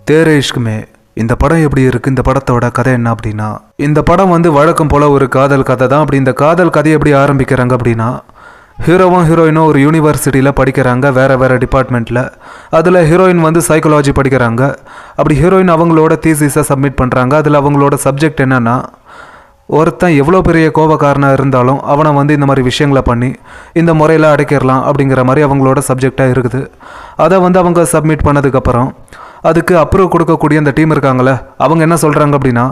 தேரே இஷ்குமே. இந்த படம் எப்படி இருக்குது, இந்த படத்தோட கதை என்ன அப்படின்னா, இந்த படம் வந்து வழக்கம் போல் ஒரு காதல் கதை தான். அப்படி இந்த காதல் கதையை எப்படி ஆரம்பிக்கிறாங்க அப்படின்னா, ஹீரோவும் ஹீரோயினும் ஒரு யூனிவர்சிட்டியில் படிக்கிறாங்க, வேறு டிபார்ட்மெண்ட்டில். அதில் ஹீரோயின் வந்து சைக்காலஜி படிக்கிறாங்க. அப்படி ஹீரோயின் அவங்களோட தீசிஸை சப்மிட் பண்ணுறாங்க. அதில் அவங்களோட சப்ஜெக்ட் என்னென்னா, ஒருத்தன் எவ்வளோ பெரிய கோபக்காரனாக இருந்தாலும் அவனை வந்து இந்த மாதிரி விஷயங்களை பண்ணி இந்த முறையில் அடைக்கிடலாம் அப்படிங்கிற மாதிரி அவங்களோட சப்ஜெக்டாக இருக்குது. அதை வந்து அவங்க சப்மிட் பண்ணதுக்கப்புறம் அதுக்கு அப்ரூவ் கொடுக்கக்கூடிய அந்த டீம் இருக்காங்களே, அவங்க என்ன சொல்கிறாங்க அப்படின்னா,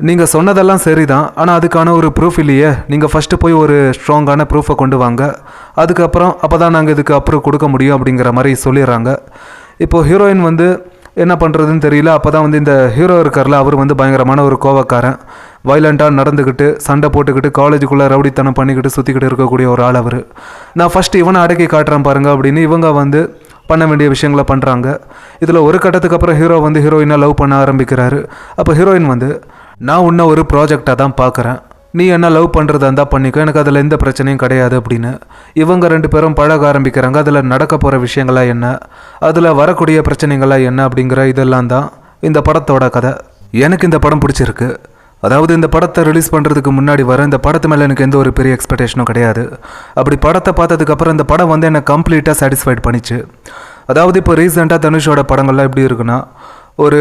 நீங்கள் சொன்னதெல்லாம் சரி தான், ஆனால் அதுக்கான ஒரு ப்ரூஃப் இல்லையே, நீங்கள் ஃபஸ்ட்டு போய் ஒரு ஸ்ட்ராங்கான ப்ரூஃபை கொண்டு வாங்க, அதுக்கப்புறம் அப்போ தான் நாங்கள் இதுக்கு அப்ரூவ் கொடுக்க முடியும் அப்படிங்கிற மாதிரி சொல்லிடுறாங்க. இப்போது ஹீரோயின் வந்து என்ன பண்ணுறதுன்னு தெரியல. அப்போ தான் வந்து இந்த ஹீரோ இருக்கார்ல, அவர் வந்து பயங்கரமான ஒரு கோவக்காரன், வைலண்ட்டாக நடந்துக்கிட்டு சண்டை போட்டுக்கிட்டு காலேஜுக்குள்ளே ரவுடித்தனம் பண்ணிக்கிட்டு சுற்றிக்கிட்டு இருக்கக்கூடிய ஒரு ஆள் அவர். நான் ஃபஸ்ட்டு இவனை அடக்கி காட்டுறேன் பாருங்கள் அப்படின்னு இவங்க வந்து பண்ண வேண்டிய விஷயங்களை பண்ணுறாங்க. இதில் ஒரு கட்டத்துக்கு அப்புறம் ஹீரோ வந்து ஹீரோயினை லவ் பண்ண ஆரம்பிக்கிறாரு. அப்போ ஹீரோயின் வந்து, நான் உன்னை ஒரு ப்ராஜெக்டாக தான் பார்க்குறேன், நீ என்ன லவ் பண்ணுறதா இருந்தால் பண்ணிக்க, எனக்கு அதில் எந்த பிரச்சனையும் கிடையாது அப்படின்னு இவங்க 2 பேரும் பழக ஆரம்பிக்கிறாங்க. அதில் நடக்க போகிற விஷயங்களாக என்ன, அதில் வரக்கூடிய பிரச்சனைகளாக என்ன அப்படிங்கிற இதெல்லாம் தான் இந்த படத்தோட கதை. எனக்கு இந்த படம் பிடிச்சிருக்கு. அதாவது இந்த படத்தை ரிலீஸ் பண்ணுறதுக்கு முன்னாடி வர இந்த படத்து மேலே எனக்கு எந்த ஒரு பெரிய எக்ஸ்பெக்டேஷனும் கிடையாது. அப்படி படத்தை பார்த்ததுக்கப்புறம் இந்த படம் வந்து என்னை கம்ப்ளீட்டாக சாட்டிஸ்ஃபைட் பண்ணிச்சு. அதாவது இப்போ ரீசெண்டாக தனுஷோட படங்கள்லாம் எப்படி இருக்குன்னா, ஒரு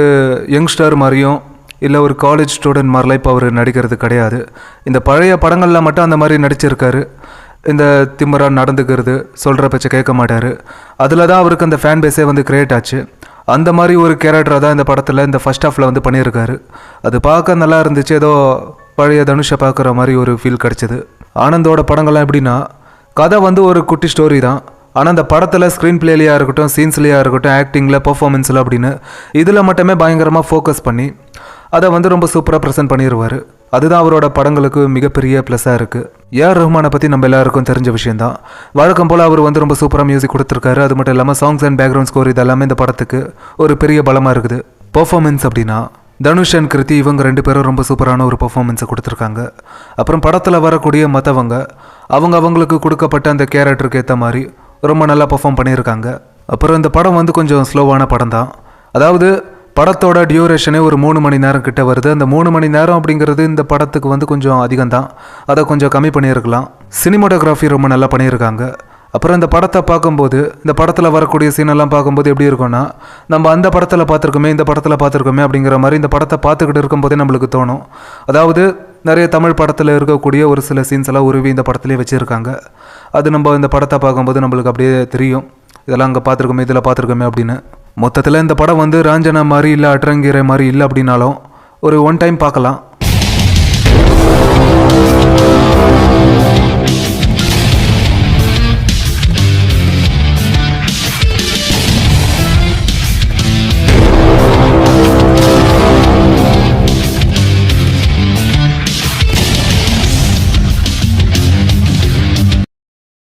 யங்ஸ்டர் மாதிரியும் இல்லை ஒரு காலேஜ் ஸ்டூடெண்ட் மாதிரிலாம் இப்போ அவர் நடிக்கிறது கிடையாது. இந்த பழைய படங்களில் மட்டும் அந்த மாதிரி நடிச்சிருக்காரு. இந்த திமிரா நடந்துக்கிறது, சொல்கிற பேச்சை கேட்க மாட்டார். அதில் தான் அவருக்கு அந்த ஃபேன் பேஸே வந்து கிரியேட் ஆச்சு. அந்த மாதிரி ஒரு கேரக்டராக தான் இந்த படத்தில் இந்த ஃபர்ஸ்ட் ஹாஃபில் வந்து பண்ணியிருக்காரு. அது பார்க்க நல்லா இருந்துச்சு. ஏதோ பழைய தனுஷை பார்க்குற மாதிரி ஒரு ஃபீல் கிடச்சிது. ஆனந்தோட படங்கள்லாம் எப்படின்னா, கதை வந்து ஒரு குட்டி ஸ்டோரி தான், ஆனால் அந்த படத்தில் ஸ்க்ரீன் பிளேலையாக இருக்கட்டும், சீன்ஸ்லையாக இருக்கட்டும், ஆக்டிங்கில், பர்ஃபார்மன்ஸில் அப்படின்னு இதில் மட்டுமே பயங்கரமாக ஃபோக்கஸ் பண்ணி அதை வந்து ரொம்ப சூப்பராக ப்ரெசென்ட் பண்ணிடுவார். அதுதான் அவரோட படங்களுக்கு மிகப்பெரிய ப்ளஸ்ஸாக இருக்குது. ஏஆர் ரஹ்மானை பற்றி நம்ம எல்லாருக்கும் தெரிஞ்ச விஷயந்தான். வழக்கம் போல் அவர் வந்து ரொம்ப சூப்பராக மியூசிக் கொடுத்துருக்காரு. அது மட்டும் இல்லாமல் சாங்ஸ் அண்ட் பேக்ரவுண்ட் ஸ்கோர் இதெல்லாமே இந்த படத்துக்கு ஒரு பெரிய பலமாக இருக்குது. பர்ஃபார்மன்ஸ் அப்படின்னா, தனுஷ் அண்ட் கிருத்தி இவங்க 2 பேரும் ரொம்ப சூப்பரான ஒரு பர்ஃபார்மன்ஸை கொடுத்துருக்காங்க. அப்புறம் படத்தில் வரக்கூடிய மற்றவங்க அவங்களுக்கு கொடுக்கப்பட்ட அந்த கேரக்டருக்கு ஏற்ற மாதிரி ரொம்ப நல்லா பர்ஃபார்ம் பண்ணியிருக்காங்க. அப்புறம் இந்த படம் வந்து கொஞ்சம் ஸ்லோவான படம் தான். அதாவது படத்தோட டியூரேஷனே ஒரு 3 மணி நேரம் கிட்ட வருது. அந்த 3 மணி நேரம் அப்படிங்கிறது இந்த படத்துக்கு வந்து கொஞ்சம் அதிகம் தான். அதை கொஞ்சம் கம்மி பண்ணியிருக்கலாம். சினிமாட்டோகிராஃபி ரொம்ப நல்லா பண்ணியிருக்காங்க. அப்புறம் இந்த படத்தை பார்க்கும்போது, இந்த படத்தில் வரக்கூடிய சீனெல்லாம் பார்க்கும்போது எப்படி இருக்கும்னா, நம்ம அந்த படத்தில் பார்த்துருக்கோமே, இந்த படத்தில் பார்த்துருக்கோமே அப்படிங்கிற மாதிரி இந்த படத்தை பார்த்துக்கிட்டு இருக்கும்போதே நம்மளுக்கு தோணும். அதாவது நிறைய தமிழ் படத்தில் இருக்கக்கூடிய ஒரு சில சீன்ஸ் எல்லாம் உருவி இந்த படத்துலேயே வச்சுருக்காங்க. அது நம்ம இந்த படத்தை பார்க்கும்போது நம்மளுக்கு அப்படியே தெரியும், இதெல்லாம் அங்கே பார்த்துருக்கோமே, இதில் பார்த்துருக்கோமே அப்படின்னு. மொத்தத்தில் இந்த படம் வந்து ராஞ்சனா மாதிரி இல்லை, அட்ரங்கிற மாதிரி இல்லை அப்படின்னாலும் ஒரு 1 டைம் பார்க்கலாம்.